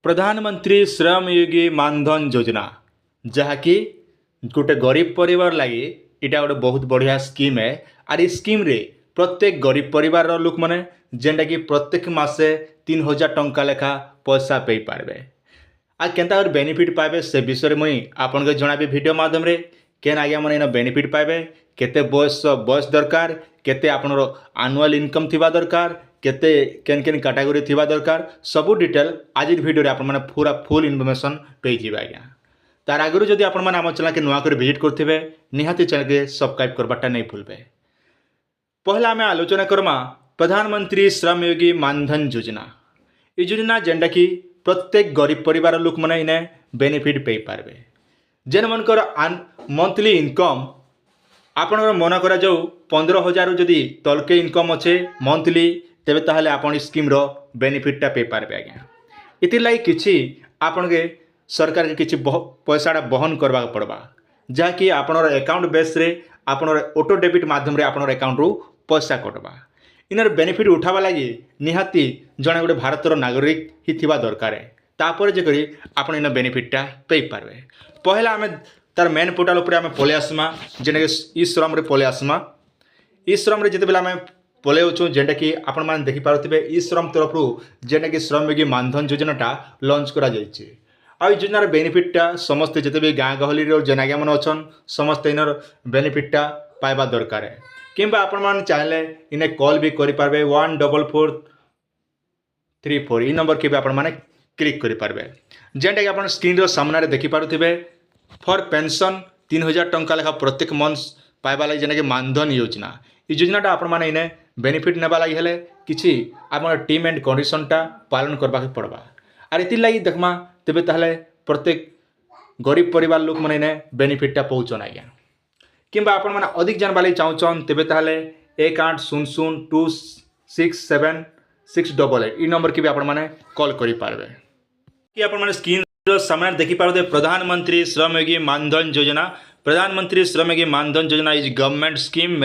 प्रधानमंत्री श्रम योगी मानधन योजना जहाँकि गोटे गरीब परिवार लगी इटा गोटे बहुत बढ़िया स्कीम है। आर इस स्कीम रे प्रत्येक गरीब परिवार लोक मैंने जेनटा कि प्रत्येक मासे 3000 टंका लेखा पैसा पे पारबे। आ केनता और बेनिफिट पाइबे से विषय में मुई आपन जनाबी वीडियो माध्यम रे केन आज्ञा मैंने इन बेनिफिट पाइबे, केते बयस दरकार, केते आपनर आनुअल इनकम थिबा दरकार, केते केन केन कैटेगरी थिबा दरकार सबू डिटेल आज वीडियो रे आपन माने पूरा फुल इनफॉरमेशन पे जिबे आज्ञा। तार आगु जदि आपन माने आम चैनल के नुआ कर विजिट करथिबे निहाती चैनल के सब्सक्राइब करबाटा नहीं भूलबे। पहला आम आलोचना करमा प्रधानमंत्री श्रम योगी मानधन योजना। ये योजना जेनटा कि प्रत्येक गरीब परिवार लोक मैंने इन्हें बेनिफिट पे पारबे। जेन मनकर मंथली इनकम आपनकर मन करा जाऊ 15,000 जदि तलके इनकम अच्छे मंथली तेबे ताहले आपन स्कीम रो बेनिफिटटा पे पारबे आज्ञा। इतिर लागी किछि आपन के सरकार के किछि पैसाटा बहन करबा पड़बा जहाँकि आपनर अकाउंट बेस रे आपनर ऑटो डेबिट माध्यम रे आपनर अकाउंट रू पैसा कटबा। इनर बेनिफिट उठावा लगी निहाती जड़े गोटे भारतर नागरिक ही थिबा दरकार है। तापर जे करी आपन इन बेनिफिटटा पे पारबे। पहला आम तार मेन पोर्टाल उपर आम पलि आसमा जेने ई श्रम रे पलि आसमा। ई श्रम रे जेते बेला आम पलि होचु जेनटा कि आपन मान देखि पारुथिबे ई श्रम तरफरु जेनटा कि श्रम योगी मानधन योजनाटा लॉन्च करा जायछि। आ योजनार बेनिफिटटा समस्त जेते भी गाँ गहली रे जेनागा मन अछन समस्त इनर बेनिफिटटा पाइबा दरकार है। किंबा आपण मान चाहले इने कॉल भी करि पारबे 144434 ई नंबर के भी आपण माने क्लिक करि पारबे। जेनटा कि आपण स्क्रीन रो सामने रे देखि पारुथिबे फॉर पेंशन 3000 टंका लेखा प्रत्येक मंथ पाइबा लगी जेना कि मानधन योजना। ये योजनाटा आपण माने इने बेनिफिट नेबा लगी हेले किछि आपन टीम एंड कंडीशनटा पालन करबा के पड़बा। आर इति लगी देखमा तेबे ताहले प्रत्येक गरीब परिवार लोक माने इने बेनिफिटटा पहुंचन आज्ञा। किंबा आपण माने अधिक जानबा लगी चाहूचन तेबे ताहले 1800267688 ई नंबर के भी आपण माने कॉल करि पारबे। कि आपण माने स्क्रीन सामने देखि पारदे प्रधानमंत्री श्रम योगी मानधन योजना। प्रधानमंत्री श्रम योगी मानधन योजना इज गवर्नमेंट स्कीम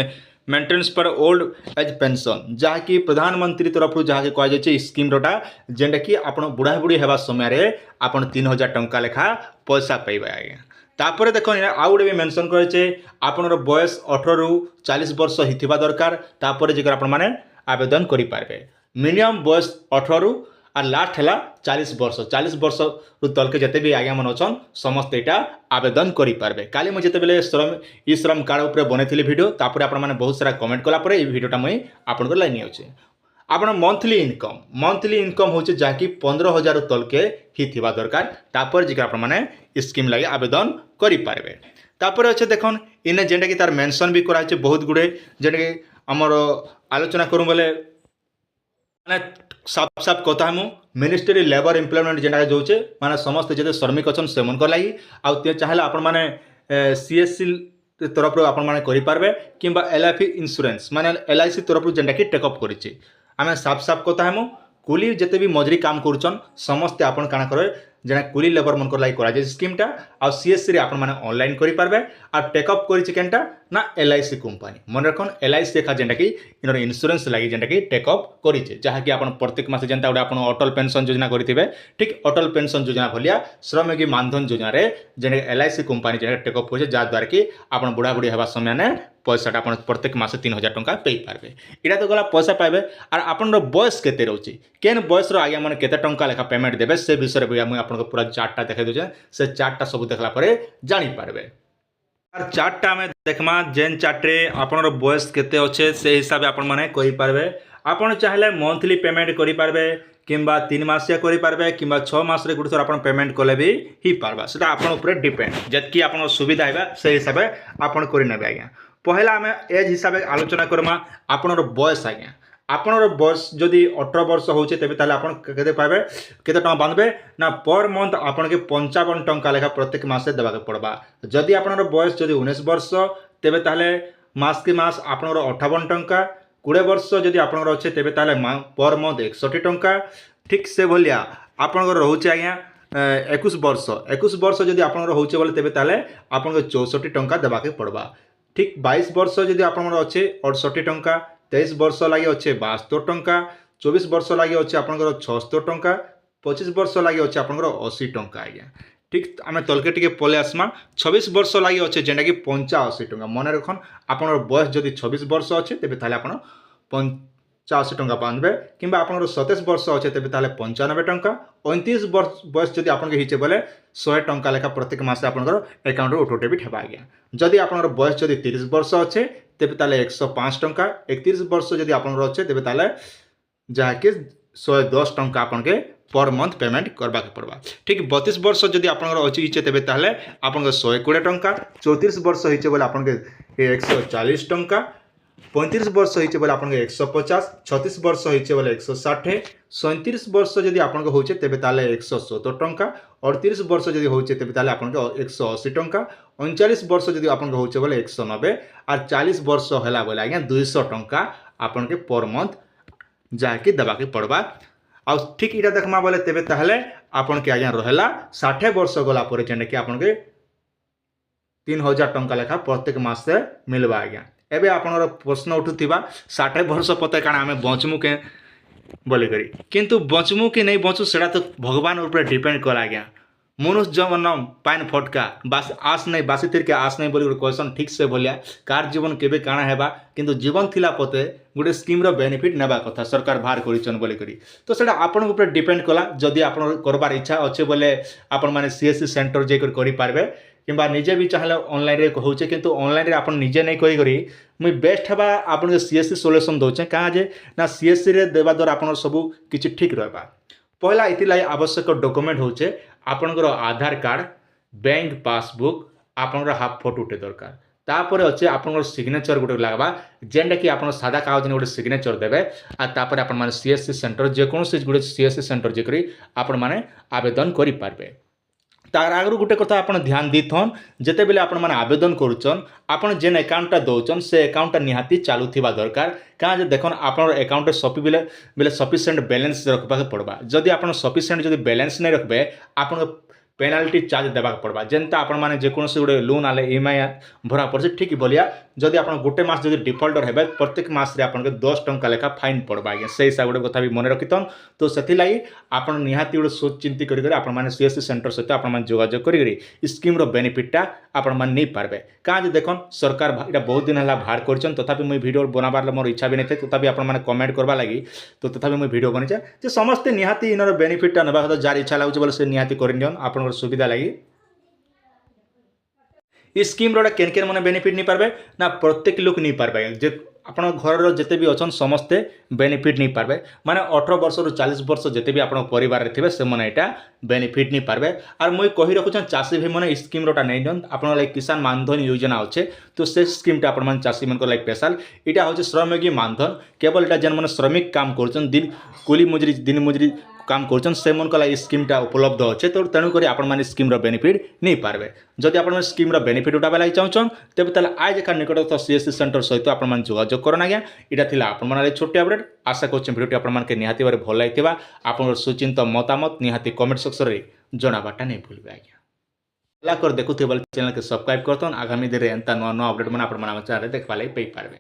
मेंटेनेंस पर ओल्ड एज पेंशन जहाँकि प्रधानमंत्री तरफ जहाँ कह जाए स्कीम रोटा जेनटा कि आपण बुढ़ा बुढ़ी हेबा समय आपण 3000 टंका लेखा पैसा पाइबे आज्ञा। तापर देख आउ गोटे भी मेंशन करे आपनर बयस 18 रु 40 वर्ष हिथिबा दरकार। तापर जेकर आपण माने आवेदन करि पारबे। मिनिमम बयस 18 रु और लास्ट है 40 वर्ष। 40 वर्ष रु तलके जिते भी आज्ञा मन अच्छन समस्त यहाँ आवेदन करि पारबे। काली मुझे जितेबले श्रम ई श्रम कार्ड उपर बनैथिली वीडियो तापर आपण माने बहुत सारा कमेंट कला परे ई वीडियोटा मुई आपनकर लाइन आउचे। आपण मंथली इनकम होचे जाकि 15,000 रु तलके ही थिबा दरकार। तापर जिका आपण माने स्कीम लागि आवेदन करि पारबे। तापर अच्छे देखन इने जेंटा कि तार मेंशन भी करा छै बहुत गुडे जेंटा कि हमर आलोचना करू बोले माने साफ साफ कथा हम मिनिस्ट्री लेबर एम्प्लॉयमेंट जेना जोचे माने समस्त जते श्रमिक अछन से मन कर लागि आ ते चाहेला आपण माने सीएससी तरफ रो आपण माने करि पारबे किंबा एलआईसी इंश्योरेंस माने एलआईसी तरफ रो जेंटा कि टेक अप करिछि। आमे साफ साफ कथा हम कुली जते भी मजरी काम करूछन समस्त आपण काना करे जेना कुली लेबर मन कर लागि करा जे स्कीमटा आ सीएससी रे आपण माने ऑनलाइन करि पारबे। आ टेकअप करिछि केनटा ना एलआईसी कंपनी मन रखन एलआईसी एका जेंटा कि इनर इंश्योरेंस लागि जेंटा कि टेकअप करिछि जहाँ कि आपण प्रत्येक मास जेंता गोटे आपण अटल पेंशन योजना करिथिबे ठीक अटल पेंशन योजना भलिया श्रम योगी मानधन योजना रे जेने एलआईसी कंपनी जेने टेकअप होजे जा द्वारा कि आपण बुढ़ा बुढ़ी हेबा समय ने पैसाटा आपण प्रत्येक मास 3000 टंका पे पारबे। इटा तो गला पैसा पाइबे। और आपन बयस केते रहउछि केन बयस रो आगे माने केते टंका लेखा पेमेंट देबे से विषय रे हम आपन पूरा चार्टटा देखै दोजे से चार्टटा सब देखला परे जानि पारबे। और चार्टटा में देखमा जेन चार्ट रे आपन बयस केते अच्छे से हिसाब आपण माने कहि पारबे। आपन चाहले मंथली पेमेंट करि पारबे किंबा 3 मासिया करि पारबे किंबा 6 मास रे गुड थोर आपन पेमेंट कले भी ही पारबा। सेटा आपन ऊपर डिपेंड जतकी आपन सुविधा हेबा से हिसाब आपन करि नेबे आज्ञा। पहला आम एज हिसाब से आलोचना करमा आपनर बयस आज्ञा। आपनर बयस जदि 18 वर्ष होचे तेबे ताले आपन केते पाइबे केते टका बांधबे ना पर मंथ आपन के 55 टंका लेखा प्रत्येक मासे देबा के पड़बा। जदि आपनर बयस जदि 19 वर्ष तेबे ताले मास के मास आपनर 58 टंका। 20 वर्ष जदि आपनर अच्छे तेबे ताले पर मंथ 61 टंका। ठीक से भलिया आपनर रहउचे आज्ञा 21 वर्ष जदि आपनर होचे बोले तेबे ताले आपन 64 टंका देबा के पड़बा। ठीक 22 वर्ष जदि आपनर अच्छे 68 टंका। 23 वर्ष लगे अच्छे 72 टंका। 24 वर्ष लगे अच्छे आपनकर 76 टंका। 25 वर्ष लगे अच्छे आपंकर 80 टंका आज्ञा ठीक आम तलके टे पलि आसमा 26 वर्ष लगे अच्छे जेनटा कि 85 टंका मन रखन आप बयस जदि 26 वर्ष अच्छे तेज ताले आप 85 टंका बांधे कि आप 27 वर्ष अच्छे तेज ताले 95 टंका 29 वर्ष बयस जब आप बोले 100 टंका लेखा प्रत्येक मासे आपंकर अकाउंट उठोटे भी ठेबा आज्ञा जदि आप बयस जदि 30 वर्ष अच्छे तेज ताले 105 टंका 31 वर्ष जदि आप अच्छे तेज ताले जहाँकि 110 टंका आपन के पर मंथ पेमेंट करबा के पड़वा ठीक 32 वर्ष जदि आपन अच्छी तेज ताले आपन 120 टंका 34 वर्ष होइचे बोले आपन के 140 टंका 35 वर्ष होइचे बोले आपन के 150 36 वर्ष होइचे बोले 160 37 वर्ष जदि आपन के होइचे तेबे ताले 170 टंका 38 वर्ष जदि होइचे तेबे ताले आपन के 180 टंका 39 वर्ष जदि आपन के होइचे बोले 190 और 40 वर्ष होला बोले आज्ञा 200 टंका आपन के पर मंथ जाके देबा के पड़वा आ ठीक इटा देखमा बोले तेबे ताहले आपन के आज्ञा रहला 60 वर्ष गला पर जेने कि आपन के 3000 टंका लेखा प्रत्येक मास से मिलबा आज्ञा एबे आपनर प्रश्न उठुथिबा 60 वर्ष पते काना आमे बंचमु के बोले करी किंतु बंचमु कि नहीं बंचु सेटा तो भगवान ऊपर डिपेंड कर आज्ञा मनुष्य जीवन पाइन फटका बास आस नहीं बासी तिर के आस नहीं बोली क्वेश्चन ठीक से बोलिया कार जीवन केबे काना हेबा किंतु जीवन थिला पते गोटे स्कीम रो बेनिफिट नेबा कथा सरकार बाहर करिचन बोली करी तो सेटा आपन ऊपर डिपेंड कला जदि आपन करबार इच्छा अच्छे बोले आपन माने सीएससी सेंटर जे करि पारबे किंबा निजे भी चाहले ऑनलाइन रे कहउचे किंतु ऑनलाइन रे आपन निजे नहीं करि करी मुई बेस्ट हेबा आपन सीएससी सॉल्यूशन दोचे कहा जे ना सीएससी रे देबा द्वारा आपन सब किछि ठीक रहबा पहला इतिलाई आवश्यक डॉक्यूमेंट होचे आपनकर आधार कार्ड बैंक पासबुक आपनकर हाफ फोटो उठे दरकार तापर अच्छे आपनकर सिग्नेचर गोटे लगवा जेनटा कि आप सादा कागज गोटे सिग्नेचर देवे आ तापर आपन माने सीएससी सेंटर जेकोसी गोटे सीएससी सेंटर जेकरी आपन माने आवेदन करि पारबे तार आगु गोटे कथा आपन ध्यान दीथन जेते बेले आपन माने आवेदन करूचन आपन जेन अकाउंटटा दौचन से अकाउंटटा निहाती चालू थिबा दरकार कहाँ जे देखन आपन अकाउंट सफी बेले बेले सफिशिएंट बैलेंस रखबा पड़बा जदि आपन सफिशिएंट जदि बैलेंस नहीं रखबे आपन पेनाल्टी चार्ज देवा पड़वा जेनता आपण माने जेकोसी गोटे लोन आले ईएमआई भरा पड़े ठीक बोलिया जदि आप गोटे मास जदि डिफल्टर हेबे प्रत्येक मास रे आपन के 10 टंका लेखा फाइन पड़वा आज्ञा से हिसाब गोटे कथा भी मन रखितन तो सेथि लागि आपन निहाती गोटे सोच चिंती करि करि आपन माने सीएससी सेंटर सहित आपन माने जोगाजोग करि करि स्कीम रो बेनिफिटटा आपन माने नै पारबे कहाँ जे देखन सरकार एटा बहुत दिन हला बाहर करछन तथापि मुई वीडियो बनाबार मोर इच्छा भी नै थे तथापि आपन माने कमेंट करबा लागि तो तथापि मुई वीडियो बनिछे जे समस्त निहाती इनर बेनिफिटटा नेबा कथा जार इच्छा लागुछ बोले से निहाती करिनियन आपन सुविधा लगी इस स्कीम रो केन केन माने बेनिफिट नहीं पारबे ना प्रत्येक लोक नहीं पारबे जे आपण घर जिते भी अच्छन समस्ते बेनिफिट नहीं पारबे माने 18 वर्ष रु 40 वर्ष जिते भी आपण परिवार रे थिबे से माने एटा बेनिफिट नहीं पारबे और मुई कहि रखुछन चासी भाई माने स्कीम रोटा नहीं नन आपण लाइक किसान मानधन योजना अच्छे तो से स्कीम टा आपण माने चासी मन को लाइक स्पेशल इटा होचे श्रमयोगी मानधन केवल एटा जन माने श्रमिक काम करछन दिन कुली मजूरी दिन मजूरी काम करछन से मन को स्कीम टा उपलब्ध अच्छे तो तेणु करी आपण माने स्कीम रो बेनिफिट नहीं पारबे जदि आपण माने स्कीम रो बेनिफिट उठाबा लागि चाहछन तेबे ताले आज एका निकटस्थ सीएससी सेंटर सहित आपण माने जोगाजोग करन आज्ञा इटा थिला आपण माने छोटे अपडेट आशा करछन वीडियो आपण माने के निहाती बारे भल लागितबा आपण सुचिंत मतामत निहाती कमेंट सेक्शन रे जणाबाटा नहीं भूलबे आज्ञा ला कर देखुथे चैनल के सब्सक्राइब करतन आगामी दिन रे एंता नवा नवा अपडेट माने आपण माने चैनल रे देखबा लागि पई पारबे।